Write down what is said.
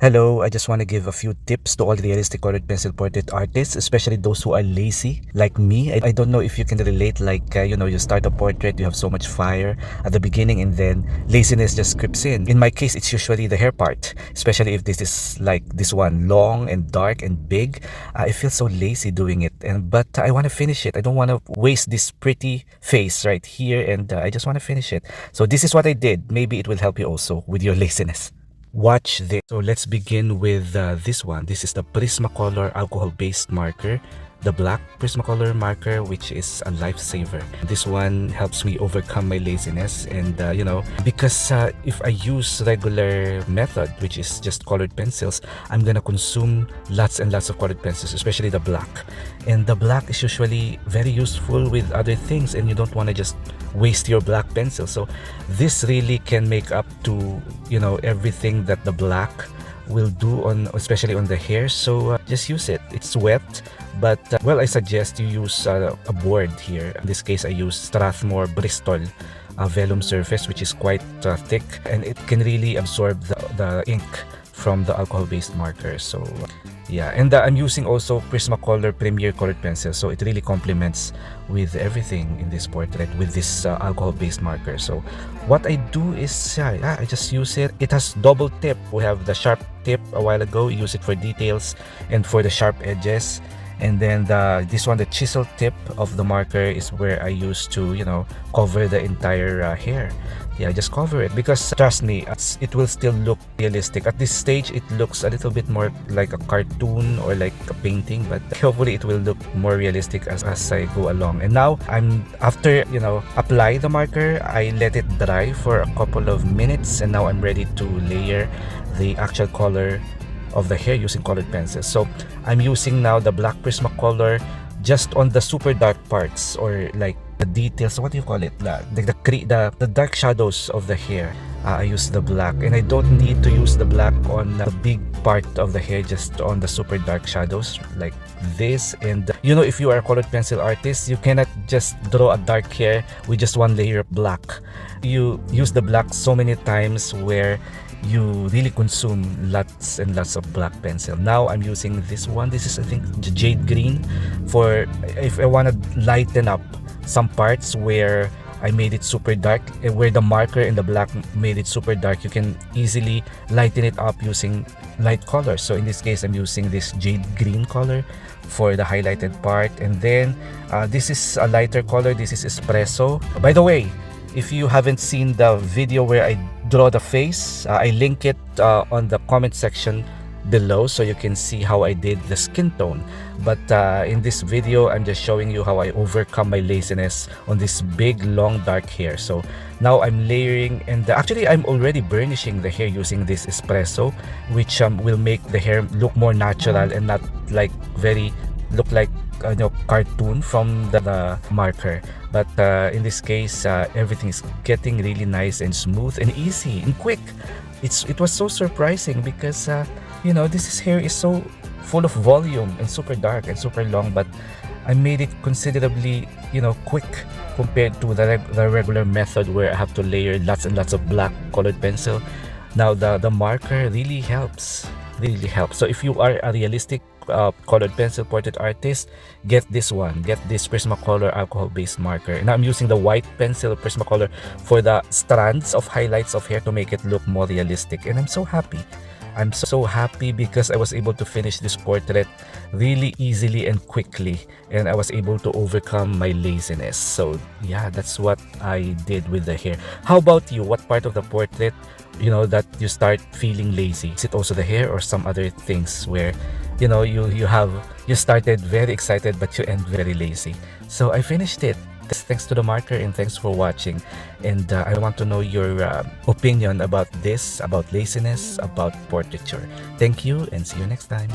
Hello, I just want to give a few tips to all realistic colored pencil portrait artists, especially those who are lazy like me. I don't know if you can relate, like, you start a portrait, you have so much fire at the beginning, and then laziness just creeps in. In my case, it's usually the hair part, especially if this is like this one, long and dark and big. I feel so lazy doing it, but I want to finish it. I don't want to waste this pretty face right here, and I just want to finish it. So this is what I did. Maybe it will help you also with your laziness. Watch this. So let's begin with this one. This is the Prismacolor alcohol-based marker, the black Prismacolor marker, which is a lifesaver. This one helps me overcome my laziness, and because if I use regular method, which is just colored pencils, I'm gonna consume lots and lots of colored pencils, especially the black. And the black is usually very useful with other things, and you don't want to just waste your black pencil. So this really can make up to everything that the black will do on, especially on the hair. So just use it. It's wet, but well, I suggest you use a board here. In this case, I use Strathmore Bristol vellum surface, which is quite thick, and it can really absorb the ink from the alcohol-based marker. So yeah, and I'm using also Prismacolor Premier colored pencil, so it really complements with everything in this portrait with this alcohol-based marker. So what I do is I just use it. It has double tip. We have the sharp tip a while ago. Use it for details and for the sharp edges. And then this one, the chisel tip of the marker, is where I use to cover the entire hair. Yeah, just cover it, because trust me, it will still look realistic. At this stage, it looks a little bit more like a cartoon or like a painting, but hopefully it will look more realistic as I go along. And now after apply the marker, I let it dry for a couple of minutes, and now I'm ready to layer the actual color of the hair using colored pencils. So I'm using now the black Prismacolor just on the super dark parts, or like the details. What do you call it? The dark shadows of the hair. I use the black, and I don't need to use the black on the big part of the hair, just on the super dark shadows like this. And if you are a colored pencil artist, you cannot just draw a dark hair with just one layer of black. You use the black so many times where you really consume lots and lots of black pencil. Now I'm using this one. This is, I think, jade green, for if I want to lighten up some parts where I made it super dark, where the marker in the black made it super dark. You can easily lighten it up using light colors. So in this case, I'm using this jade green color for the highlighted part. And then this is a lighter color. This is espresso. By the way, if you haven't seen the video where I draw the face, I link it on the comment section below, so you can see how I did the skin tone. But in this video, I'm just showing you how I overcome my laziness on this big long dark hair. So now I'm layering, and actually I'm already burnishing the hair using this espresso, which will make the hair look more natural and not like look like cartoon from the marker. But in this case, everything is getting really nice and smooth and easy and quick. It was so surprising, because this hair is so full of volume and super dark and super long, but I made it considerably quick compared to the regular method where I have to layer lots and lots of black colored pencil. Now the marker really helps. So if you are a realistic colored pencil portrait artist, get this one. Get this Prismacolor alcohol-based marker. And I'm using the white pencil Prismacolor for the strands of highlights of hair to make it look more realistic. And I'm so happy. I'm so happy because I was able to finish this portrait really easily and quickly, and I was able to overcome my laziness. So yeah, that's what I did with the hair. How about you? What part of the portrait that you start feeling lazy? Is it also the hair, or some other things where you started very excited but you end very lazy? So I finished it. Thanks to the marker, and thanks for watching. And I want to know your opinion about this, about laziness, about portraiture. Thank you, and see you next time.